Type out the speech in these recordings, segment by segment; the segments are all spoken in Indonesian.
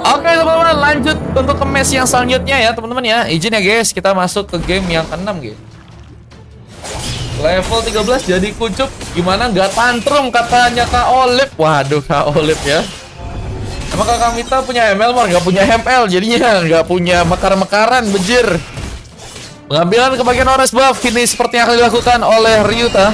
Oke teman-teman, lanjut untuk ke match yang selanjutnya ya teman-teman ya. Izin ya guys, kita masuk ke game yang ke-6 guys. Level 13 jadi kucup. Gimana nggak tantrum katanya Kak Olip. Waduh Kak Olip ya. Emang Kakak Mita punya ML mar? Nggak punya ML jadinya. Nggak punya mekar-mekaran bejir. Pengambilan kebagian orange buff kini seperti yang akan dilakukan oleh Ryuta.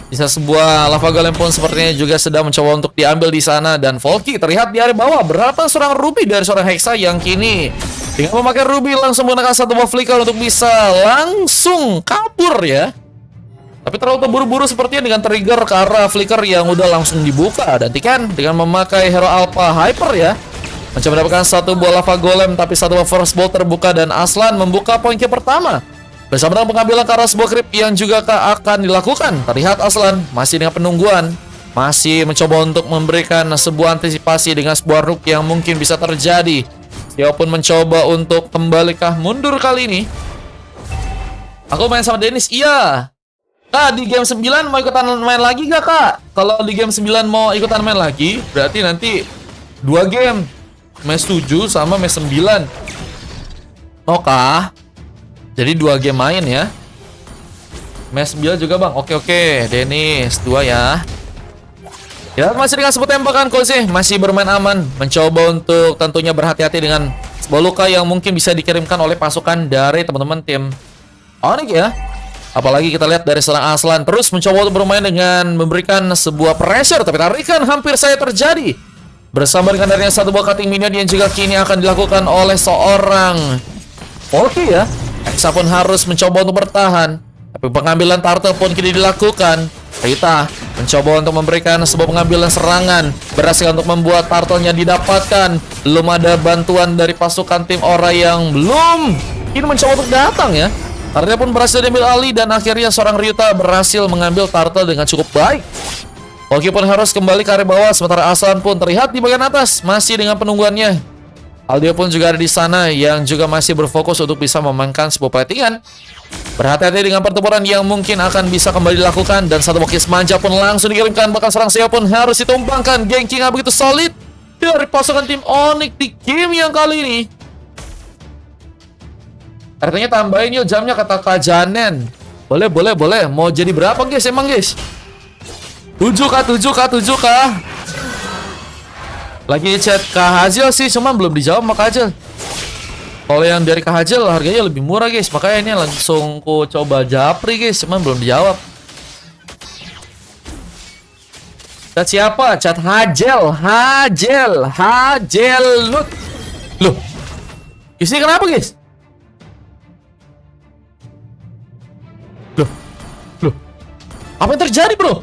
Bisa sebuah lava golem pun sepertinya juga sedang mencoba untuk diambil di sana. Dan Volky terlihat di area bawah berhadapan seorang Ruby dari seorang Hexa yang kini dengan memakai Ruby langsung menggunakan satu buff flicker untuk bisa langsung kabur ya. Tapi terlalu terburu-buru sepertinya dengan trigger ke arah flicker yang udah langsung dibuka. Dan Tikan dengan memakai hero Alpha Hyper ya, mencoba mendapatkan satu buah lava golem, tapi satu buah first bolt terbuka dan Aslan membuka poin ke pertama. Bersama dengan pengambilan ke arah sebuah creep yang juga akan dilakukan. Terlihat Aslan masih dengan penungguan, masih mencoba untuk memberikan sebuah antisipasi dengan sebuah rook yang mungkin bisa terjadi. Dia pun mencoba untuk kembalikah mundur kali ini. Aku main sama Dennis, iya. Kak, di game 9 mau ikutan main lagi gak Kak? Kalau di game 9 mau ikutan main lagi, berarti nanti 2 game. Match 7 sama match 9. Oke. Jadi 2 game main ya. Match 9 juga bang. Oke. Dennis 2 ya. Ya masih dengan sebut tembakan Kose. Masih bermain aman. Mencoba untuk tentunya berhati-hati dengan sebuah luka yang mungkin bisa dikirimkan oleh pasukan dari teman-teman tim Onyx ya. Apalagi kita lihat dari seorang Aslan terus mencoba untuk bermain dengan memberikan sebuah pressure. Tapi tarikan hampir saja terjadi. Bersama dengan adanya satu buah cutting minion yang juga kini akan dilakukan oleh seorang Volky ya. Hexa pun harus mencoba untuk bertahan. Tapi pengambilan turtle pun kini dilakukan. Rita mencoba untuk memberikan sebuah pengambilan serangan. Berhasil untuk membuat turtle-nya didapatkan. Belum ada bantuan dari pasukan tim Aura yang belum kini mencoba untuk datang ya. Turtle pun berhasil diambil alih dan akhirnya seorang Ryuta berhasil mengambil turtle dengan cukup baik. Volky pun harus kembali ke area bawah, sementara Aslan pun terlihat di bagian atas masih dengan penungguannya. Aldio pun juga ada di sana yang juga masih berfokus untuk bisa memainkan sebuah platingan. Berhati-hati dengan pertempuran yang mungkin akan bisa kembali dilakukan. Dan satu bokis manja pun langsung dikirimkan. Bahkan serang Seo pun harus ditumbangkan. Gengking yang begitu solid dari pasukan tim Onyx di game yang kali ini. Artinya tambahin yuk jamnya kata Kak Janen. Boleh. Mau jadi berapa guys emang guys? 7K. Lagi chat Kak Hazel sih, cuman belum dijawab sama Kak Hazel. Kalau yang dari Kak Hazel harganya lebih murah guys, makanya ini langsung ku coba japri guys, cuman belum dijawab. Chat siapa? Chat Hazelut. Loh, ini kenapa guys? Loh, apa yang terjadi bro?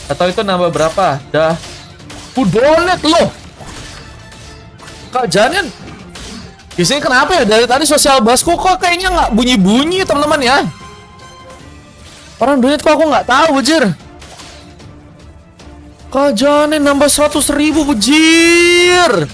Atau itu nambah berapa? Dah donat loh. Kak Janen di sini kenapa ya? Dari tadi sosial basku kok kayaknya nggak bunyi-bunyi teman-teman ya. Orang donat kok aku nggak tahu bejir. Kak Janen nambah 100.000 bejir.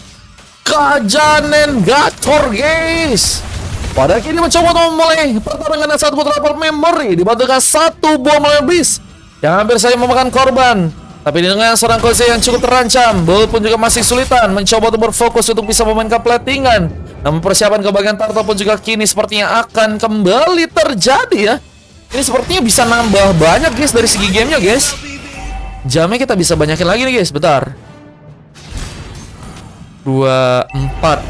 Kak Janen gacor guys. Pada kini mencoba untuk memulai pertarungan dengan satu putra memori dibantu dengan satu buah melebis yang hampir saja memakan korban. Tapi dengan seorang Kose yang cukup terancam, Bull pun juga masih sulitan mencoba untuk berfokus untuk bisa memainkan platingan. Namun persiapan ke bagian turtle pun juga kini sepertinya akan kembali terjadi ya. Ini sepertinya bisa nambah banyak guys dari segi gamenya guys. Jamnya kita bisa banyakin lagi nih guys, bentar. 24.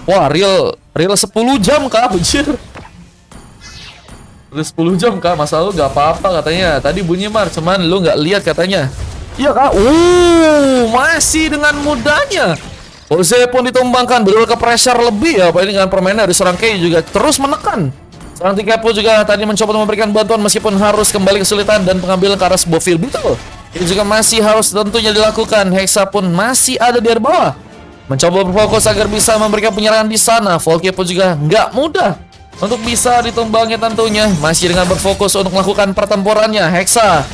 Wah, real 10 jam kah, bujir. 10 jam kak, masa lu gak apa-apa katanya. Tadi bunyi mar, cuman lu gak lihat katanya. Iya kak, masih dengan mudahnya Jose pun ditumbangkan, betul ke pressure lebih ya. Apa ini dengan permainan dari seorang Kei juga terus menekan. Seorang Tiga pun juga tadi mencoba memberikan bantuan meskipun harus kembali kesulitan dan pengambilan ke arah sebuah field beetle. Ini juga masih harus tentunya dilakukan. Hexa pun masih ada di bawah, mencoba berfokus agar bisa memberikan penyerangan di sana. Volky pun juga nggak mudah untuk bisa ditumbangi tentunya. Masih dengan berfokus untuk melakukan pertempurannya. Hexa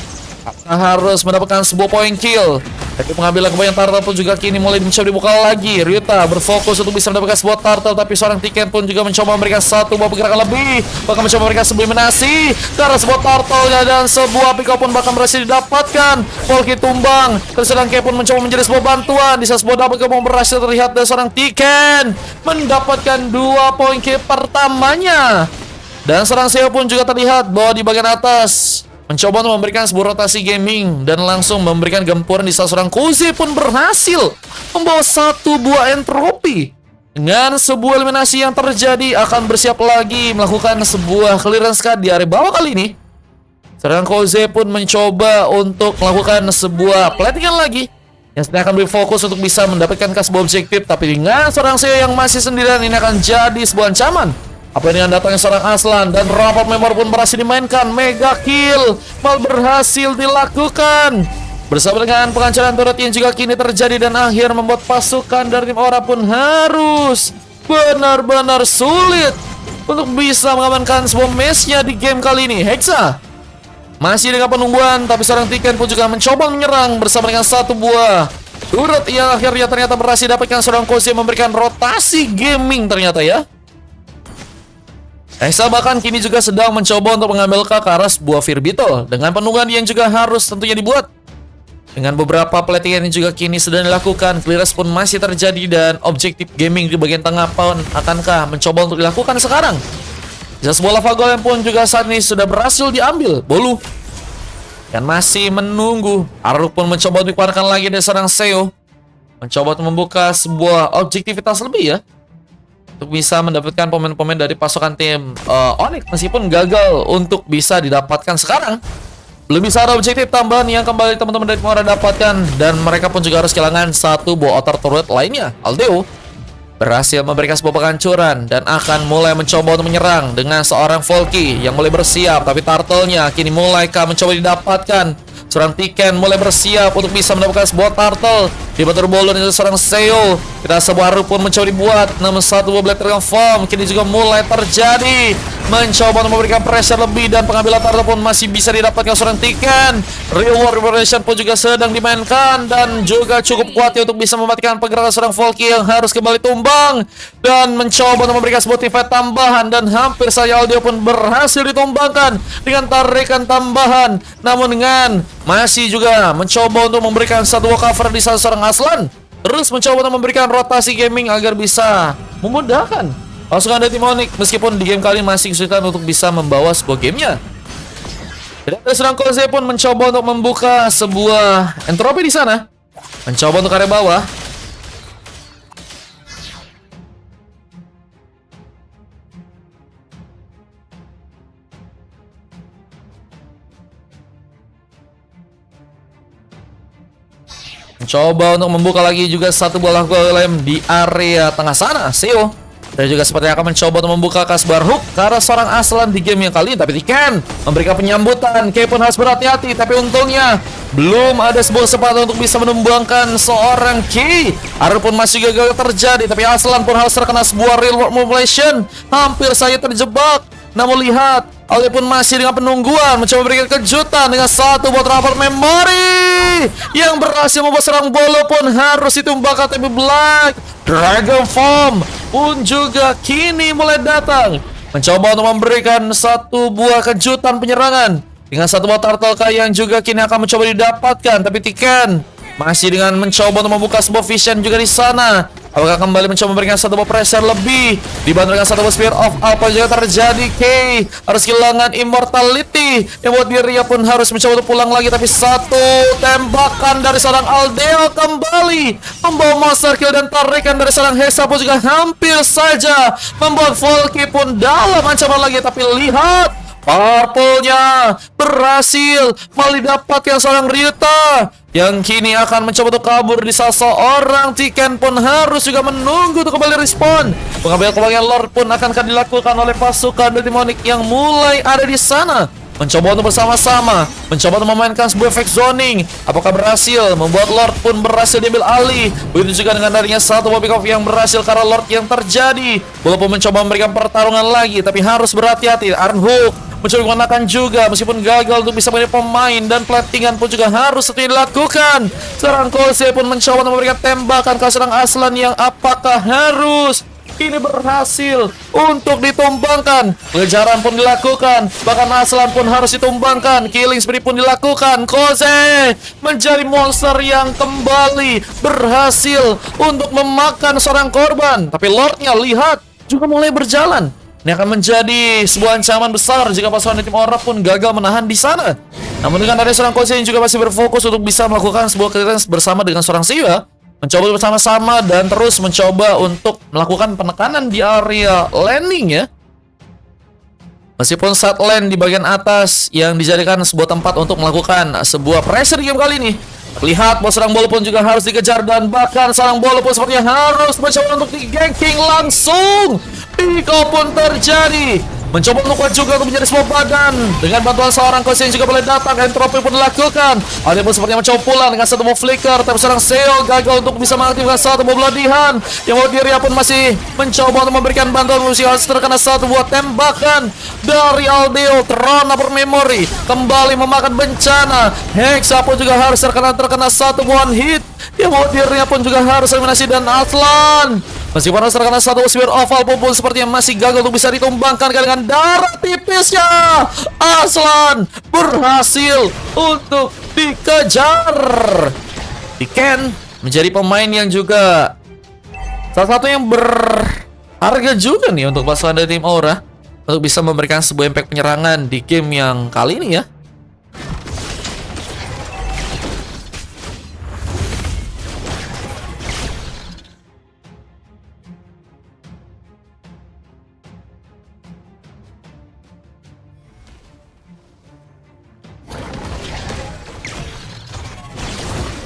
harus mendapatkan sebuah point kill. Tapi pengambilan kebanyakan turtle pun juga kini mulai mencoba dibuka lagi. Ryuta berfokus untuk bisa mendapatkan sebuah turtle, tapi seorang Tiken pun juga mencoba memberikan satu buah pergerakan lebih, bahkan mencoba memberikan subliminasi karena sebuah turtle-nya, dan sebuah pick up pun bahkan berhasil didapatkan. Volky tumbang, terus sedang K pun mencoba menjadi sebuah bantuan. Di saat sebuah double kill pun berhasil terlihat dari seorang Tiken mendapatkan 2 poin kill pertamanya. Dan seorang Seo pun juga terlihat bahwa di bagian atas mencoba untuk memberikan sebuah rotasi gaming dan langsung memberikan gempuran di saat seorang Koze pun berhasil membawa 1 buah entropi. Dengan sebuah eliminasi yang terjadi, akan bersiap lagi melakukan sebuah clearance card di area bawah kali ini. Seorang Koze pun mencoba untuk melakukan sebuah platingan lagi yang sedang akan berfokus untuk bisa mendapatkan sebuah objektif, tapi dengan seorang Seo yang masih sendirian, ini akan jadi sebuah ancaman. Apa dengan datangnya seorang Aslan dan rapor member pun berhasil dimainkan. Mega kill mal berhasil dilakukan bersama dengan penghancuran turret yang juga kini terjadi, dan akhir membuat pasukan dari tim Aura pun harus benar-benar sulit untuk bisa mengamankan sebuah match-nya di game kali ini. Hexa masih dengan penungguan, tapi seorang Tiken pun juga mencoba menyerang bersama dengan 1 buah turret yang akhirnya ternyata berhasil dapatkan seorang Koze memberikan rotasi gaming ternyata ya. Hexa bahkan kini juga sedang mencoba untuk mengambil ke arah sebuah Fear Beetle dengan penungguan yang juga harus tentunya dibuat. Dengan beberapa pelatihan yang juga kini sedang dilakukan, clearance pun masih terjadi, dan objektif gaming di bagian tengah pun akankah mencoba untuk dilakukan sekarang. Bisa sebuah lava golem pun juga saat ini sudah berhasil diambil Bolu, dan masih menunggu. Aruk pun mencoba untuk dikeluarkan lagi dari seorang Seo, mencoba untuk membuka sebuah objektivitas lebih ya, untuk bisa mendapatkan pemain-pemain dari pasukan tim Onyx, meskipun gagal untuk bisa didapatkan sekarang. Belum bisa ada objektif tambahan yang kembali teman-teman dari Aura dapatkan, dan mereka pun juga harus kehilangan 1 buah outer turret lainnya. Aldeo berhasil memberikan sebuah penghancuran dan akan mulai mencoba untuk menyerang dengan seorang Volky yang mulai bersiap, tapi turtle-nya kini mulai mencoba didapatkan. Seorang Tiken mulai bersiap untuk bisa mendapatkan sebuah turtle. Dibantu bolon dari seorang Seo. Kita sebuah Aruk pun mencoba dibuat, namun 1 buah Black Dragon Form kini juga mulai terjadi. Mencoba untuk memberikan pressure lebih, dan pengambilan turtle pun masih bisa didapatkan seorang Tiken. Reward Revolution pun juga sedang dimainkan, dan juga cukup kuat ya untuk bisa mematikan pergerakan seorang Volky yang harus kembali tumbang. Dan mencoba untuk memberikan sebuah tifa tambahan, dan hampir saja Aldeo pun berhasil ditumbangkan dengan tarikan tambahan. Namun dengan masih juga mencoba untuk memberikan 1 buah cover di salah seorang Aslan, terus mencoba untuk memberikan rotasi gaming agar bisa memudahkan pasukan dari tim Onyx, meskipun di game kali ini masih kesulitan untuk bisa membawa sebuah gamenya. Dan seorang Koze pun mencoba untuk membuka sebuah entropi di sana, mencoba untuk area bawah. Mencoba untuk membuka lagi juga 1 bola golem di area tengah sana. Seo dan juga seperti akan mencoba untuk membuka Kasbar Hook ke arah seorang Aslan di game yang kali ini, tapi Tiken memberikan penyambutan. K pun harus berhati-hati, tapi untungnya belum ada sebuah kesempatan untuk bisa menumbangkan seorang K. Aruk pun masih gagal terjadi, tapi Aslan pun harus terkena sebuah real world manipulation. Hampir saja terjebak. Namun lihat, Aldi pun masih dengan penungguan, mencoba memberikan kejutan dengan 1 buat rapor memori yang berhasil membuat serang Bolo pun harus ditumbangkan, tapi Black Dragon Form pun juga kini mulai datang, mencoba untuk memberikan 1 buah kejutan penyerangan dengan 1 buah turtle yang juga kini akan mencoba didapatkan, tapi Tiken masih dengan mencoba untuk membuka sebuah vision juga di sana. Apakah kembali mencoba memberikan 1 buah pressure lebih, dibantu dengan 1 buah Spear of Alpha juga terjadi. K harus kehilangan immortality yang buat dirinya pun harus mencoba untuk pulang lagi, tapi 1 tembakan dari seorang Aldeo kembali membawa monster kill, dan tarikan dari seorang Hexa pun juga hampir saja membuat Volky pun dalam ancaman lagi. Tapi lihat, Purple-nya berhasil mendapatkan seorang Ryuta yang kini akan mencoba untuk kabur di salah seorang. Tiken pun harus juga menunggu untuk kembali respawn. Pengambilan kebagian Lord pun akan dilakukan oleh pasukan dari Onyx yang mulai ada di sana, mencoba untuk bersama-sama mencoba untuk memainkan sebuah efek zoning. Apakah berhasil membuat Lord pun berhasil diambil alih? Begitu juga dengan adanya 1 buah pick off yang berhasil karena Lord yang terjadi. Walaupun mencoba memberikan pertarungan lagi, tapi harus berhati-hati. Iron Hook mencoba menggunakan juga meskipun gagal untuk bisa menjadi pemain, dan platingan pun juga harus seperti dilakukan. Seorang Kose pun mencoba untuk memberikan tembakan ke seorang Aslan yang apakah harus ini berhasil untuk ditumbangkan. Pengejaran pun dilakukan, bahkan Aslan pun harus ditumbangkan. Killing spree pun dilakukan. Kose menjadi monster yang kembali berhasil untuk memakan seorang korban. Tapi Lordnya lihat juga mulai berjalan. Ini akan menjadi sebuah ancaman besar jika pasukan tim Aura pun gagal menahan di sana. Namun dengan adanya seorang Kose yang juga masih berfokus untuk bisa melakukan sebuah kegiatan bersama dengan seorang Siwa, mencoba bersama-sama dan terus mencoba untuk melakukan penekanan di area landing ya. Meskipun saat land di bagian atas yang dijadikan sebuah tempat untuk melakukan sebuah pressure game kali ini, lihat bahwa seorang Bolo pun juga harus dikejar, dan bahkan seorang Bolo pun sepertinya harus mencoba untuk di-ganking langsung. Pico pun terjadi, mencoba untuk kuat juga untuk menjadi sebuah badan. Dengan bantuan seorang Kose yang juga boleh datang, entropi pun dilakukan. Ada pun sepertinya mencoba pulang dengan satu move flicker, tapi seorang Seo gagal untuk bisa mengaktifkan satu move latihan. Yang mau diri pun masih mencoba untuk memberikan bantuan, masih harus terkena satu buah tembakan dari Aldeo. Trona per memory kembali memakan bencana. Hexa pun juga harus terkena satu buah hit. Yang mau dirinya pun juga harus eliminasi, dan Aslan meskipun harus terkena satu Spear of Valpo pun sepertinya masih gagal untuk bisa ditumbangkan dengan darah tipisnya. Aslan berhasil untuk dikejar. Diken menjadi pemain yang juga salah satu yang berharga juga nih untuk pasukan dari tim Aura untuk bisa memberikan sebuah impact penyerangan di game yang kali ini ya.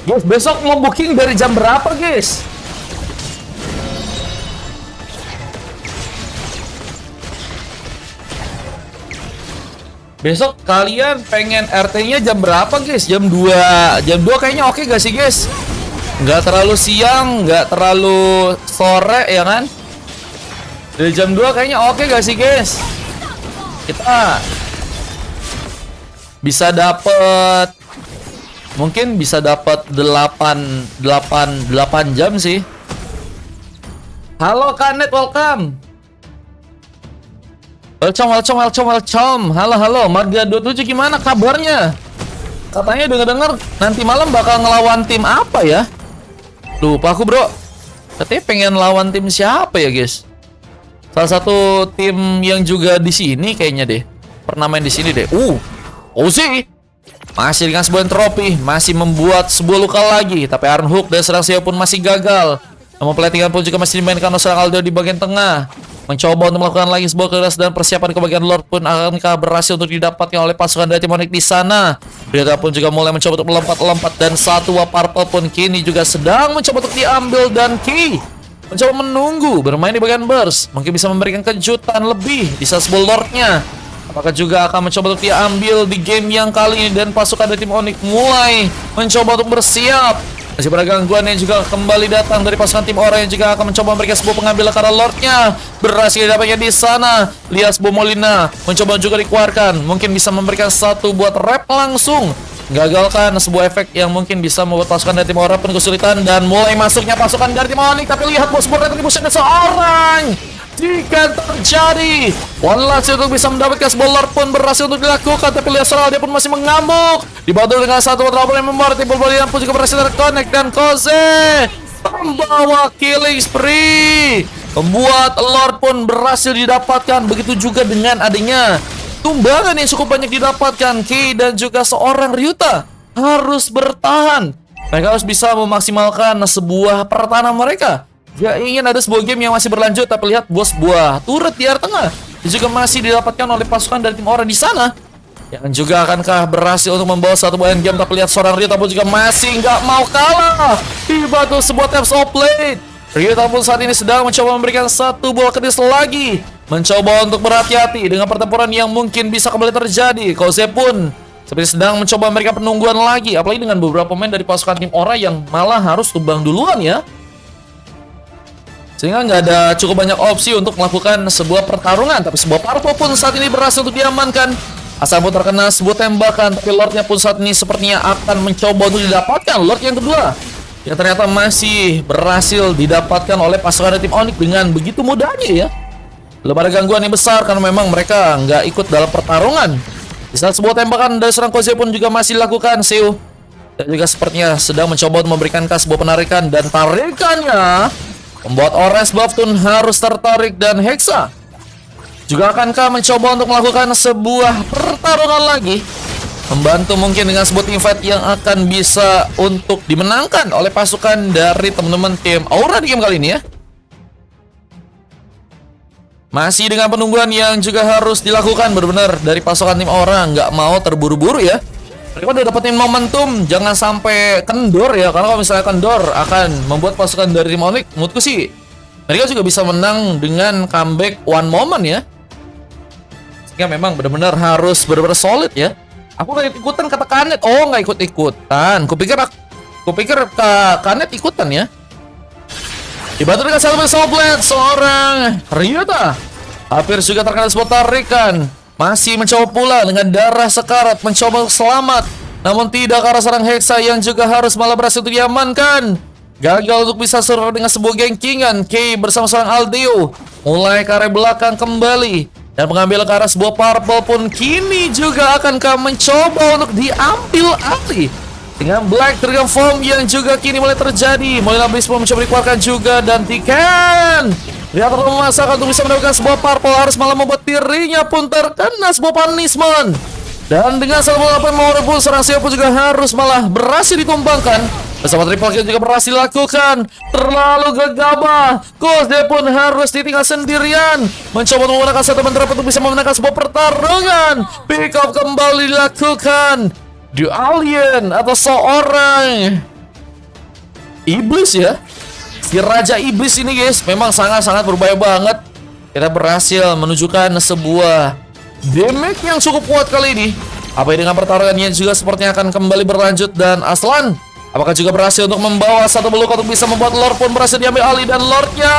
Guys, besok mau booking dari jam berapa, guys? Besok kalian pengen RT-nya jam berapa, guys? Jam 2. Jam 2 kayaknya oke gak sih, guys? Nggak terlalu siang, nggak terlalu sore, ya kan? Dari jam 2 kayaknya oke gak sih, guys? Kita bisa dapet, mungkin bisa dapat 8 jam sih. Halo Kanet, welcome. Welcome. Halo. Marga 27 gimana kabarnya? Katanya dengar nanti malam bakal ngelawan tim apa ya? Lupa aku, bro. Katanya pengen lawan tim siapa ya, guys? Salah satu tim yang juga di sini kayaknya deh. Pernah main di sini deh. Ozi masih dengan sebuah entropi, masih membuat sebuah luka lagi. Tapi Iron Hook dan serang Seo pun masih gagal. Namun platingan pun juga masih dimainkan oleh serang Aldo di bagian tengah. Mencoba untuk melakukan lagi sebuah keras, dan persiapan ke bagian Lord pun akankah berhasil untuk didapatkan oleh pasukan dari tim Onyx di sana. Berita pun juga mulai mencoba untuk melompat-lompat, dan satu Purple pun kini juga sedang mencoba untuk diambil, dan Ki mencoba menunggu bermain di bagian burst. Mungkin bisa memberikan kejutan lebih di saat sebuah Lordnya. Apakah juga akan mencoba untuk diambil di game yang kali ini, dan pasukan dari tim Onyx mulai mencoba untuk bersiap. Masih pada gangguan yang juga kembali datang dari pasukan tim Aura yang juga akan mencoba memberikan sebuah pengambilan karena Lordnya berhasil didapatkan di sana. Lihat sebuah Molina mencoba juga dikeluarkan, mungkin bisa memberikan satu buat rep langsung. Gagalkan sebuah efek yang mungkin bisa membuat pasukan dari tim Aura pun kesulitan, dan mulai masuknya pasukan dari tim Onyx. Tapi lihat bos, sebuah retribution seorang jika terjadi one last untuk bisa mendapatkan sebuah Lord pun berhasil untuk dilakukan. Tapi lihat soal dia pun masih mengamuk, dibantu dengan satu trouble yang membuat tim Bolian pun juga berhasil terconnect, dan Kose membawa killing spree, membuat Lord pun berhasil didapatkan. Begitu juga dengan adanya tumbangan yang cukup banyak didapatkan, Ki dan juga seorang Ryuta harus bertahan. Mereka harus bisa memaksimalkan sebuah pertahanan mereka. Gak ingin ada sebuah game yang masih berlanjut. Tapi lihat bos, buah turret di area tengah juga masih didapatkan oleh pasukan dari tim Aura di sana, yang juga akankah berhasil untuk membawa satu buah game. Tapi lihat seorang Ryuta pun juga masih nggak mau kalah, dibantu sebuah taps of plate. Ryuta pun saat ini sedang mencoba memberikan satu buah kedis lagi, mencoba untuk berhati-hati dengan pertempuran yang mungkin bisa kembali terjadi. Kose pun seperti sedang mencoba memberikan penungguan lagi, apalagi dengan beberapa pemain dari pasukan tim Aura yang malah harus tumbang duluan ya. Sehingga nggak ada cukup banyak opsi untuk melakukan sebuah pertarungan. Tapi sebuah parpol pun saat ini berhasil untuk diamankan. Asal pun terkena sebuah tembakan, tapi Lordnya pun saat ini sepertinya akan mencoba untuk didapatkan. Lord yang kedua yang ternyata masih berhasil didapatkan oleh pasukan dari tim Onyx dengan begitu mudahnya ya. Belum ada gangguan yang besar karena memang mereka nggak ikut dalam pertarungan. Di saat sebuah tembakan dari seorang Koze pun juga masih dilakukan, Seu. Dan juga sepertinya sedang mencoba untuk memberikan sebuah penarikan. Dan tarikannya membuat Orange Buff Toon harus tertarik. Dan Hexa juga akankah mencoba untuk melakukan sebuah pertarungan lagi, membantu mungkin dengan sebuah team fight yang akan bisa untuk dimenangkan oleh pasukan dari teman-teman tim Aura di game kali ini ya. Masih dengan penungguan yang juga harus dilakukan benar-benar dari pasukan tim Aura, nggak mau terburu-buru ya. Mereka udah dapetin momentum, jangan sampai kendor ya, karena kalau misalnya kendor akan membuat pasukan dari tim Onyx, menurutku sih mereka juga bisa menang dengan comeback one moment ya. Sehingga memang benar-benar harus benar-benar solid ya. Aku nggak ikutan kata Kanet. Oh, nggak ikut-ikutan. Kupikir Kanet ikutan ya. Dibantu dengan satu Blade, seorang Ryota hampir juga terkena sebuah tarikan. Masih mencoba pula dengan darah sekarat mencoba selamat, namun tidak ke arah serang Hexa yang juga harus malah berhasil untuk diamankan. Gagal untuk bisa survive dengan sebuah gengkingan. Kay bersama seorang Aldeo mulai ke arah belakang kembali dan mengambil ke arah sebuah purple pun kini juga akankah mencoba untuk diambil alih dengan Black Dragon Form yang juga kini mulai terjadi. Mulai Bliss pun mencoba dikeluarkan juga dan Tiken dia terlalu memaksakan untuk bisa mendapatkan sebuah purple, harus malah membuat dirinya pun terkena sebuah punishment. Dan dengan 108 Mawar pun seorang Xiao pun juga harus malah berhasil ditumbangkan. Bersama triple kill juga berhasil dilakukan. Terlalu gegabah, Koze pun harus ditinggal sendirian, mencoba menggunakan satu mentrap untuk bisa memenangkan sebuah pertarungan. Pick up kembali dilakukan. The Alien atau seorang iblis ya. Si Raja Iblis ini guys memang sangat-sangat berbahaya banget. Kita berhasil menunjukkan sebuah damage yang cukup kuat kali ini. Apa dengan pertarungannya juga sepertinya akan kembali berlanjut. Dan Aslan apakah juga berhasil untuk membawa satu beluk untuk bisa membuat Lord pun berhasil diambil alih. Dan Lordnya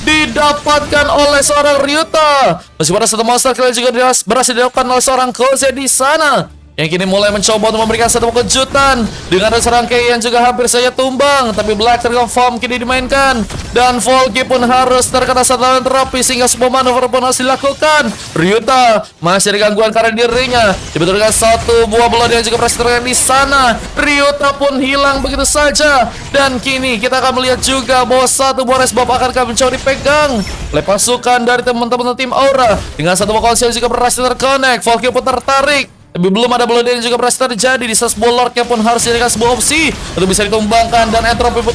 didapatkan oleh seorang Ryota. Meskipun ada satu monster kill juga berhasil dilakukan oleh seorang Koze di sana, yang kini mulai mencoba untuk memberikan satu kejutan dengan ada serang Kay yang juga hampir saja tumbang. Tapi Black Dragon Form kini dimainkan dan Volky pun harus terkena satu terapi sehingga sebuah manuver pun harus dilakukan. Ryota masih ada gangguan karena dirinya dibetulkan satu buah blood yang juga berhasil terkena di sana. Ryota pun hilang begitu saja dan kini kita akan melihat juga bahwa satu buah resbab akan mencoba dipegang oleh pasukan dari teman-teman tim Aura dengan satu buah konsil juga berhasil terconnect. Volky pun tertarik, tapi belum ada blood yang juga berhasil terjadi. Di sebuah Lordnya pun harus dijadikan sebuah opsi untuk bisa ditumbangkan. Dan entropi pun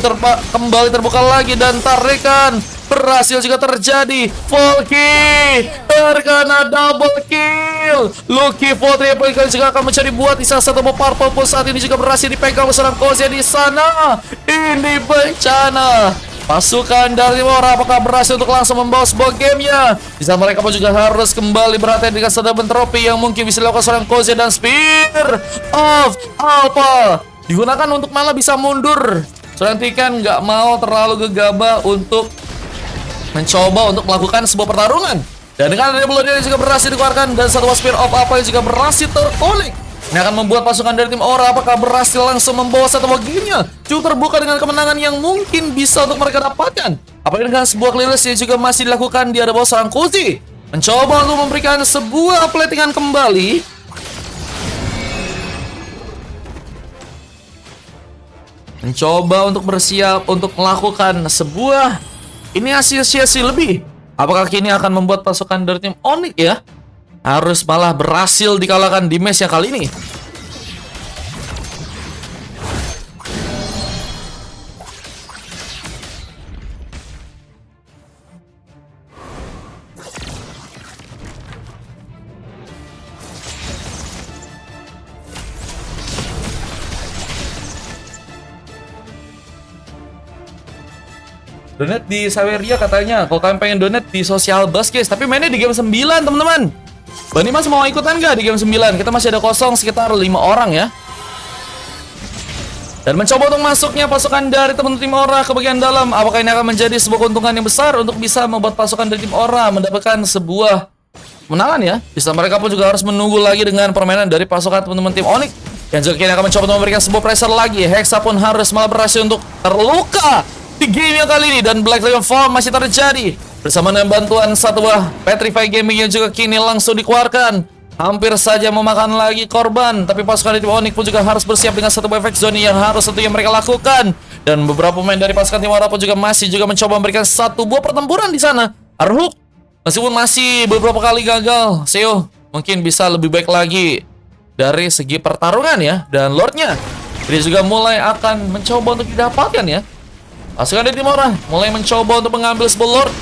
kembali terbuka lagi. Dan tarikan berhasil juga terjadi. Volky terkena double kill. Lucky for triple kill juga akan mencari buat di salah satu purple pun saat ini juga berhasil dipegang bersama Koze di sana. Ini bencana. Pasukan dari Aura apakah berhasil untuk langsung membawa sebuah gamenya? Di saat mereka pun juga harus kembali berhati-hati dengan satu entropi yang mungkin bisa dilakukan seorang Koze. Dan Spear of Alpha digunakan untuk malah bisa mundur. Seorang Tiken nggak mau terlalu gegabah untuk mencoba untuk melakukan sebuah pertarungan. Dan dengan ada blood yang juga berhasil dikeluarkan dan satu Spear of Alpha yang juga berhasil terkonek. Ini akan membuat pasukan dari tim Aura apakah berhasil langsung membawa satu gamenya cukup terbuka dengan kemenangan yang mungkin bisa untuk mereka dapatkan. Apalagi dengan sebuah clearance yang juga masih dilakukan di ada bawah seorang Koze, mencoba untuk memberikan sebuah platingan kembali. Mencoba untuk bersiap untuk melakukan sebuah inisiasi lebih. Apakah kini akan membuat pasukan dari tim Onyx ya harus malah berhasil dikalahkan di match yang kali ini. Donate di Saweria katanya. Kalau kalian pengen donate di Social Bus guys, tapi mainnya di game 9 teman-teman. Bang Dimas mau ikutan nggak di game 9? Kita masih ada kosong sekitar 5 orang ya. Dan mencoba untuk masuknya pasukan dari teman tim Aura ke bagian dalam. Apakah ini akan menjadi sebuah keuntungan yang besar untuk bisa membuat pasukan dari tim Aura mendapatkan sebuah kemenangan ya? Bisa mereka pun juga harus menunggu lagi dengan permainan dari pasukan teman-teman tim Onyx yang juga kini akan mencoba untuk memberikan sebuah pressure lagi. Hexa pun harus malah berhasil untuk terluka di game yang kali ini. Dan Black Dragon Form masih terjadi bersama dengan bantuan satu buah Petrify Gaming yang juga kini langsung dikeluarkan. Hampir saja memakan lagi korban, tapi pasukan dari tim Onyx pun juga harus bersiap dengan satu buah efek zone yang harus tentunya mereka lakukan. Dan beberapa pemain dari pasukan tim Aura pun juga masih mencoba memberikan satu buah pertempuran di sana. Arhuk meskipun masih beberapa kali gagal, Seo mungkin bisa lebih baik lagi dari segi pertarungan ya. Dan Lordnya dia juga mulai akan mencoba untuk didapatkan ya. Pasukan dari tim Aura mulai mencoba untuk mengambil sebuah Lord.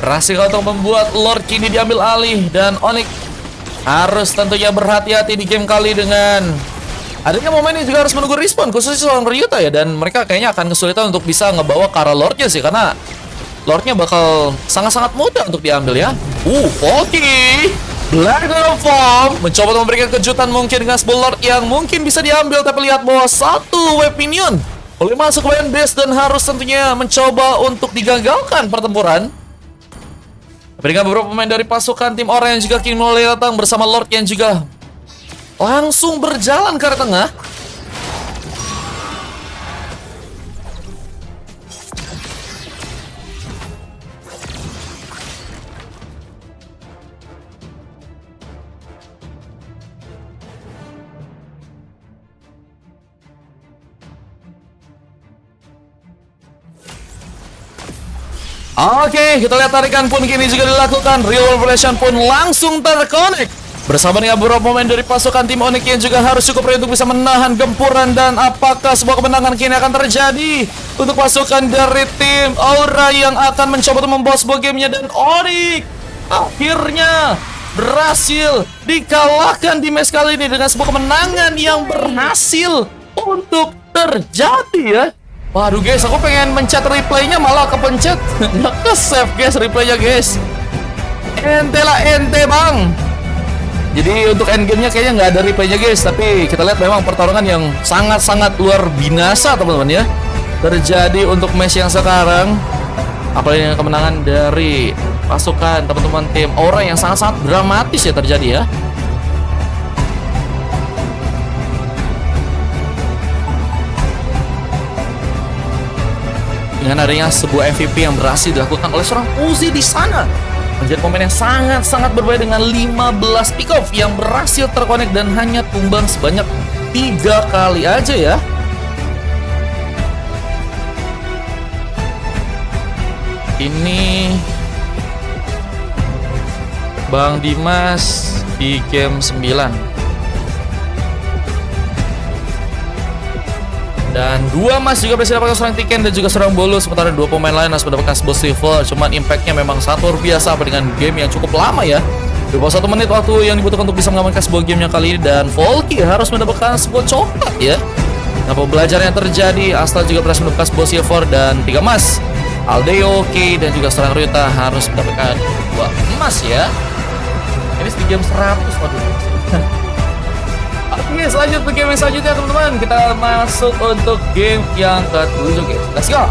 Berhasil untuk membuat Lord kini diambil alih. Dan Onyx harus tentunya berhati-hati di game kali dengan adanya momen ini juga harus menunggu respawn, khususnya seorang Ryuta ya. Dan mereka kayaknya akan kesulitan untuk bisa ngebawa ke arah Lordnya sih, karena Lordnya bakal sangat-sangat mudah untuk diambil ya. Volky Black Dragon Form mencoba untuk memberikan kejutan mungkin dengan sebuah Lord yang mungkin bisa diambil, tapi lihat bahwa satu wave minion boleh masuk ke main base dan harus tentunya mencoba untuk digagalkan pertempuran. Berikan beberapa pemain dari pasukan tim Aura yang juga kini mulai datang bersama Lord yang juga langsung berjalan ke arah tengah. Oke, kita lihat tarikan pun kini juga dilakukan. Real Revelation pun langsung terkonek bersama dengan beberapa pemain dari pasukan tim Onyx yang juga harus cukup ready untuk bisa menahan gempuran. Dan apakah sebuah kemenangan kini akan terjadi untuk pasukan dari tim Aura yang akan mencoba untuk membawa sebuah gamenya. Dan Onyx akhirnya berhasil dikalahkan di match kali ini dengan sebuah kemenangan yang berhasil untuk terjadi ya. Waduh guys, aku pengen mencet replaynya malah kepencet. Nggak ke-save guys replaynya guys. Ente lah ente bang. Jadi untuk endgame-nya kayaknya nggak ada replaynya guys. Tapi kita lihat memang pertarungan yang sangat-sangat luar binasa teman-teman ya terjadi untuk match yang sekarang. Apalagi dengan kemenangan dari pasukan teman-teman tim Aura yang sangat-sangat dramatis ya terjadi ya. Dengan adanya sebuah MVP yang berhasil dilakukan oleh seorang Uzi di sana, menjadi pemain yang sangat-sangat berbahaya dengan 15 pick off yang berhasil terkonek dan hanya tumbang sebanyak 3 kali aja ya. Ini Bang Dimas di game 9. Dan 2 emas juga berhasil dapatkan seorang Tiken dan juga seorang Bolu. Sementara 2 pemain lain harus mendapatkan sebuah silver. Cuman impactnya memang sangat luar biasa dengan game yang cukup lama ya. 21 menit waktu yang dibutuhkan untuk bisa mengamankan sebuah game yang kali ini. Dan Volky harus mendapatkan sebuah coklat ya. Nah pembelajaran yang terjadi, Asta juga berhasil mendapatkan sebuah silver dan 3 emas. Aldeo, K dan juga seorang Ryuta harus mendapatkan 2 emas ya. Ini di game 100 waduh. Oke, selanjut ke game yang selanjutnya teman-teman. Kita masuk untuk game yang ke-7 guys. Let's go.